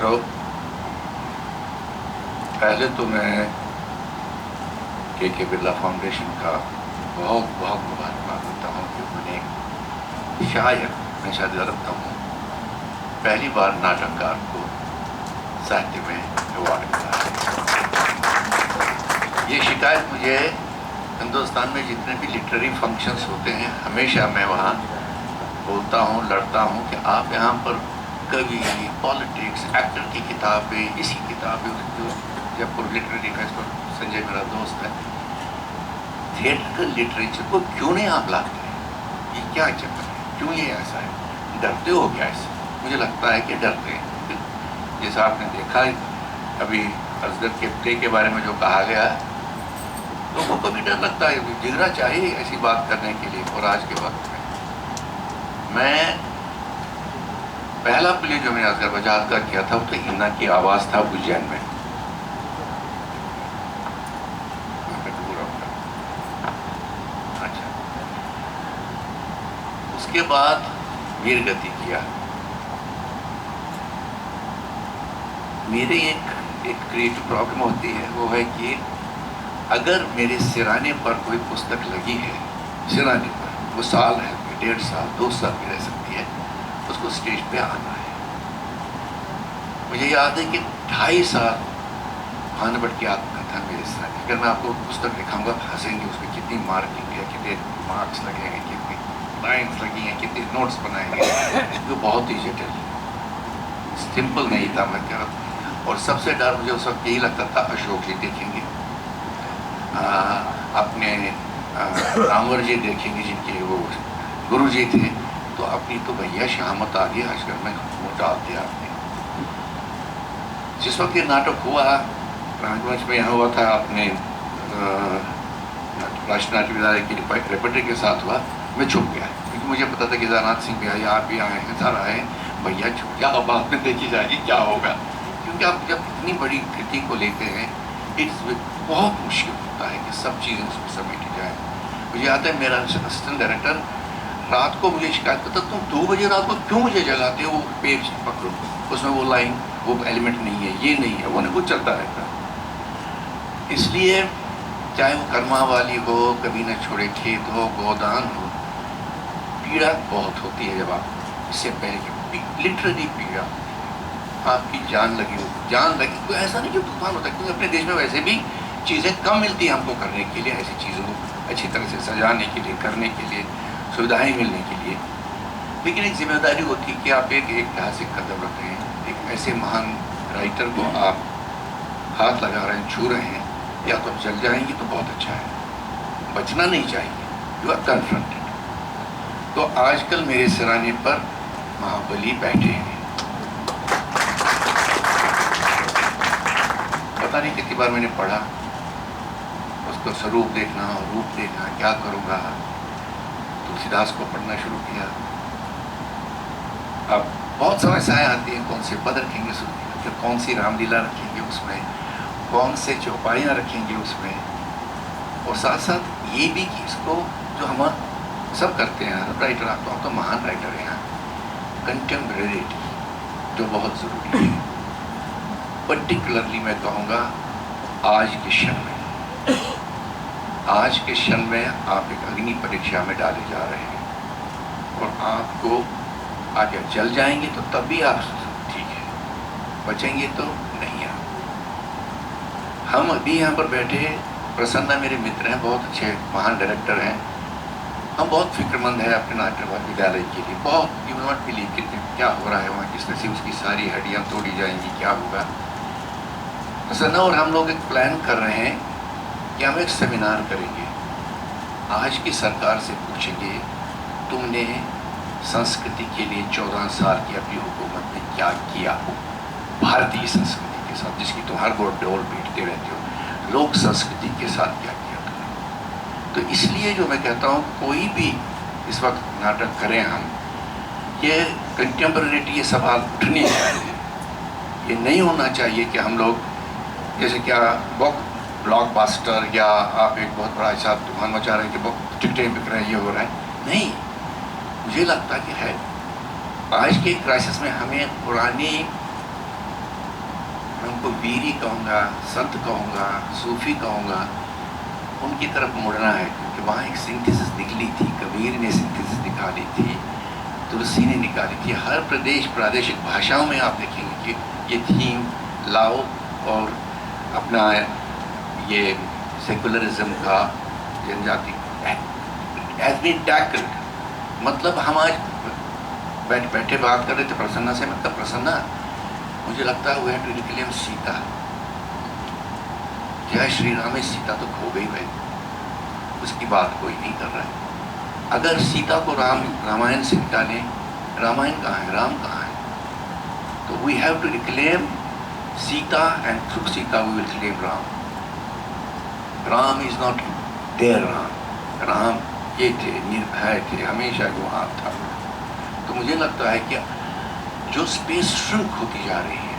मित्रों, पहले तो मैं के बिरला फाउंडेशन का बहुत बहुत मुबारकबाद देता हूँ कि उन्होंने मैं शायद गलत हूँ, पहली बार नाटककार को साहित्य में अवार्ड मिला है। ये शिकायत मुझे हिंदुस्तान में जितने भी लिटरेरी फंक्शंस होते हैं हमेशा मैं वहाँ बोलता हूँ, लड़ता हूँ कि आप यहाँ पर कवि, पॉलिटिक्स, एक्टर की किताबें, इसी किताबें, जो जयपुर लिटरेरी फेस्टिवल, संजय मेरा दोस्त है, थिएटर लिटरेचर को क्यों नहीं आप लाते हैं? ये क्या चक्कर है? क्यों ये ऐसा है? डरते हो क्या इससे? मुझे लगता है कि डरते हैं। जैसा आपने देखा अभी असगर के प्ले के बारे में जो कहा गया है, लोगों को भी डर लगता है, जिगरा चाहिए ऐसी बात करने के लिए। और आज के वक्त में मैं पहला प्ले जो मैंने असगर बजाज का किया था वो तो हिन्ना की आवाज़ था उज्जैन में। अच्छा, उसके बाद वीरगति किया। मेरे एक क्रिएटिव प्रॉब्लम होती है, वो है कि अगर मेरे सिराने पर कोई पुस्तक लगी है, सिराने पर, वो साल है, 1.5 साल 2 साल भी रह सकती है, उसको स्टेज पे आना है। मुझे याद है कि 2.5 साल भानुभट की आत्मकथा मेरे सिराने, अगर मैं आपको पुस्तक दिखाऊंगा हंसेंगे, उसमें कितनी मार्किंग है, कितने मार्क्स लगे हैं, कितनी लाइन्स लगी हैं, कितने नोट्स बनाए हैं, जो बहुत ही जटिल, सिंपल नहीं था। मैं क्या, और सबसे डर मुझे उस वक्त यही लगता था, अशोक जी देखेंगे, अपने रामवर जी देखेंगे जिनके वो गुरु जी थे, तो अपनी तो भैया शहामत आ गई, आजकल में मुँह डाल दिया आपने। जिस वक्त ये नाटक हुआ राजवंश में, यहाँ हुआ था अपने राष्ट्रीय नाट्य विद्यालय की रेपर्टरी के साथ हुआ, मैं छुप गया क्योंकि मुझे पता था कि केदारनाथ सिंह भैया आप भी आए हैं, सर आए, भैया छुप गया, अब बाद में देखी जाएगी क्या होगा। क्योंकि आप जब इतनी बड़ी कृति को लेते हैं, बहुत मुश्किल होता है कि सब चीज़ें उसमें समेटी जाए। मुझे याद है मेरा असिस्टेंट डायरेक्टर रात को मुझे शिकायत करता, तुम 2 बजे रात को क्यों मुझे जगाते हो, वो पेज पकड़ो, उसमें वो लाइन, वो एलिमेंट नहीं है, ये नहीं है, वो नहीं, कुछ चलता रहता। इसलिए चाहे वो कर्मा वाली हो, कभी न छोड़े खेत हो, गोदान हो, पीड़ा बहुत होती है। जब आप इससे पहले की लिटरेरी पीड़ा, आपकी जान लगी, कोई ऐसा नहीं कि तूफान होता है, क्योंकि अपने देश में वैसे भी चीज़ें कम मिलती हैं हमको करने के लिए, ऐसी चीज़ों को अच्छी तरह से सजाने के लिए, करने के लिए, सुविधाएं मिलने के लिए। लेकिन एक जिम्मेदारी होती है कि आप एक ऐतिहासिक कदम रख रहे हैं, एक ऐसे महान राइटर को आप हाथ लगा रहे हैं, छू रहे हैं, या तो जल जाएंगी तो बहुत अच्छा है, बचना नहीं चाहिए, यू आर कन्फ्रंटेड। तो आजकल मेरे सिराने पर महाबली बैठे हैं, पता नहीं कितनी बार मैंने पढ़ा, उसको स्वरूप देखना, रूप देखना, क्या करूँगा। तुलसीदास को पढ़ना शुरू किया। अब बहुत समस्याएं आती हैं, कौन से पद रखेंगे, फिर कौन सी रामलीला रखेंगे उसमें, कौन से चौपाइयाँ रखेंगे उसमें, और साथ साथ ये भी कि इसको जो हम सब करते हैं राइटर, आप तो महान राइटर हैं, कंटेम्परेरिटी जो बहुत ज़रूरी है। पर्टिकुलरली मैं कहूँगा आज के क्षण में आप एक अग्नि परीक्षा में डाले जा रहे हैं, और आपको आगे जल जाएंगे तो तब भी आप ठीक है, बचेंगे तो नहीं। आप हम अभी यहाँ पर बैठे, प्रसन्ना मेरे मित्र हैं, बहुत अच्छे महान डायरेक्टर हैं, हम बहुत फिक्रमंद हैं अपने नाट्य विद्यालय के लिए, बहुत यू नॉट बिलीव कि क्या हो रहा है वहाँ, किस तरह से उसकी सारी हड्डियाँ तोड़ी जाएंगी, क्या होगा। प्रसन्ना और हम लोग एक प्लान कर रहे हैं कि हम एक सेमिनार करेंगे, आज की सरकार से पूछेंगे तुमने संस्कृति के लिए 14 साल की अपनी हुकूमत में क्या किया, भारतीय संस्कृति के साथ जिसकी तुम हर डोल पीटते रहते हो, लोक संस्कृति के साथ क्या किया तुमने। तो इसलिए जो मैं कहता हूँ, कोई भी इस वक्त नाटक करें हम, ये कंटेम्परेरी ये सवाल उठने चाहिए। ये नहीं होना चाहिए कि हम लोग जैसे क्या ब्लॉकबस्टर या आप एक बहुत बड़ा ऐसा तूफान मचा रहे हैं कि टिकटें बिक रहे हैं, ये हो रहा है, नहीं। मुझे लगता कि है आज के क्राइसिस में हमें पुरानी मैं उनको वीरी कहूँगा, संत कहूँगा, सूफी कहूँगा, उनकी तरफ मुड़ना है, क्योंकि वहाँ एक सिंथेसिस निकली थी, कबीर ने सिंथेसिस निकाली थी, तुलसी ने निकाली थी। हर प्रदेश प्रादेशिक भाषाओं में आप देखेंगे कि ये थीम लाओ और अपना ये सेकुलरिज्म का जनजाति हैज बीन टैकल्ड। मतलब हम आज बैठे बात कर रहे थे प्रसन्ना से, मतलब प्रसन्ना मुझे लगता है वो है टू रिक्लेम सीता। जय श्री राम में सीता तो खो गई भाई, उसकी बात कोई नहीं कर रहा है। अगर सीता को रामायण से निकालें, रामायण कहाँ है, राम कहाँ है? तो we have to reclaim Sita and through Sita we will claim Ram. Ram is not there Ram ये थे, निर्भय थे, हमेशा वहाँ था। तो मुझे लगता है कि जो स्पेस श्रिंक होती जा रही है,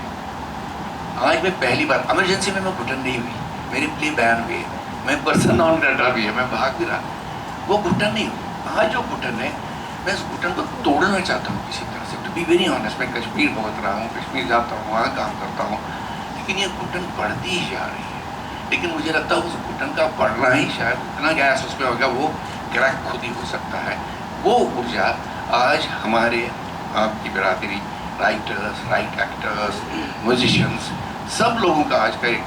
आज मैं पहली बार इमरजेंसी में मैं घुटन नहीं हुई, मेरे प्ले बैन हुए, मैं पर्सन ऑन डाटा भी है, मैं भाग भी रहा, वो घुटन नहीं हुई। आज जो घुटन है, मैं उस घुटन को तोड़ना चाहता हूँ किसी तरह से। टू बी वेरी ऑनेस्ट, मैं कश्मीर बहुत रहा हूँ, कश्मीर जाता हूँ, वहाँ काम करता हूँ, लेकिन ये घुटन बढ़ती ही जा रही है। लेकिन मुझे लगता है उस घुटन का बढ़ना ही शायद इतना गैस उसमें होगा, वो क्रैक खुद ही हो सकता है। वो ऊर्जा आज हमारे आपकी बिरादरी, राइटर्स, राइट एक्टर्स, म्यूजिशियंस, सब लोगों का आज का एक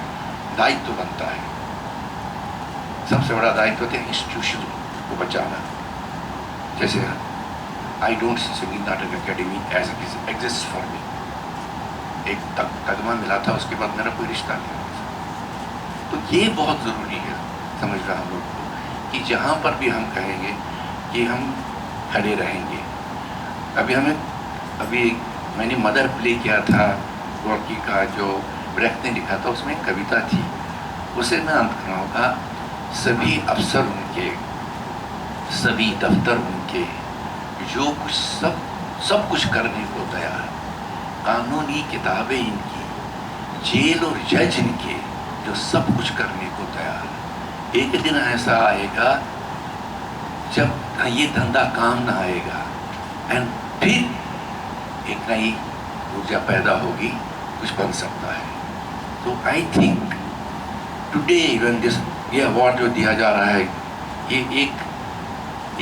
दायित्व बनता है। सबसे बड़ा दायित्व है इंस्टीट्यूशन को बचाना। जैसे I don't see Sangeet Natak Akademi as it exist for me. एक तगमा मिला था, उसके बाद मेरा कोई रिश्ता नहीं। तो ये बहुत ज़रूरी है समझ रहा हम लोग को कि जहाँ पर भी हम कहेंगे कि हम खड़े रहेंगे। अभी मैंने मदर प्ले किया था गोरकी का, जो ब्रेख्त ने लिखा था, उसमें एक कविता थी, उसे मैं अंत कर रहा हूँ का, सभी अफसर उनके, सभी दफ्तर उनके, जो कुछ सब कुछ करने को तैयार, कानूनी किताबें इनकी, जेल और जज इनके, जो सब कुछ करने को तैयार। एक दिन ऐसा आएगा जब ये धंधा काम ना आएगा, एंड फिर एक नई ऊर्जा पैदा होगी, कुछ बन सकता है। तो I think today when this ये अवार्ड जो दिया जा रहा है, ये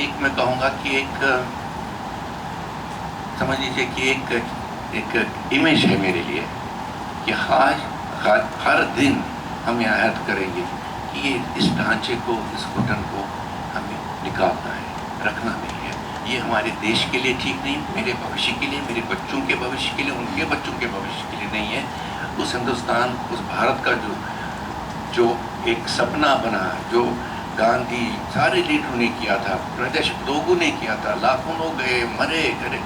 एक मैं कहूँगा कि एक समझ लीजिए कि एक इमेज है मेरे लिए कि हर दिन हम ये अहद करेंगे कि ये इस ढांचे को, इस घुटन को हमें निकालना है, रखना नहीं है। ये हमारे देश के लिए ठीक नहीं, मेरे भविष्य के लिए, मेरे बच्चों के भविष्य के लिए, उनके बच्चों के भविष्य के लिए नहीं है। उस हिंदुस्तान, उस भारत का जो एक सपना बना, जो गांधी सारे लीडरों ने किया था, प्रदेश लोगों ने किया था, लाखों लोग गए, मरे करे,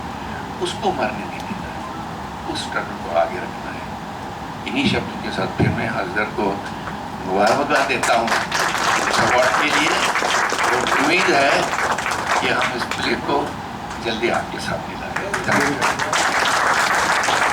उसको मरने नहीं देना है, उस स्ट्रगल को आगे रखना है। इन्हीं शब्दों के साथ फिर मैं अजहर को मुबारकबाद देता हूँ इस अवार्ड के लिए। तो उम्मीद है कि हम इस प्ले को जल्दी आपके सामने लाएं।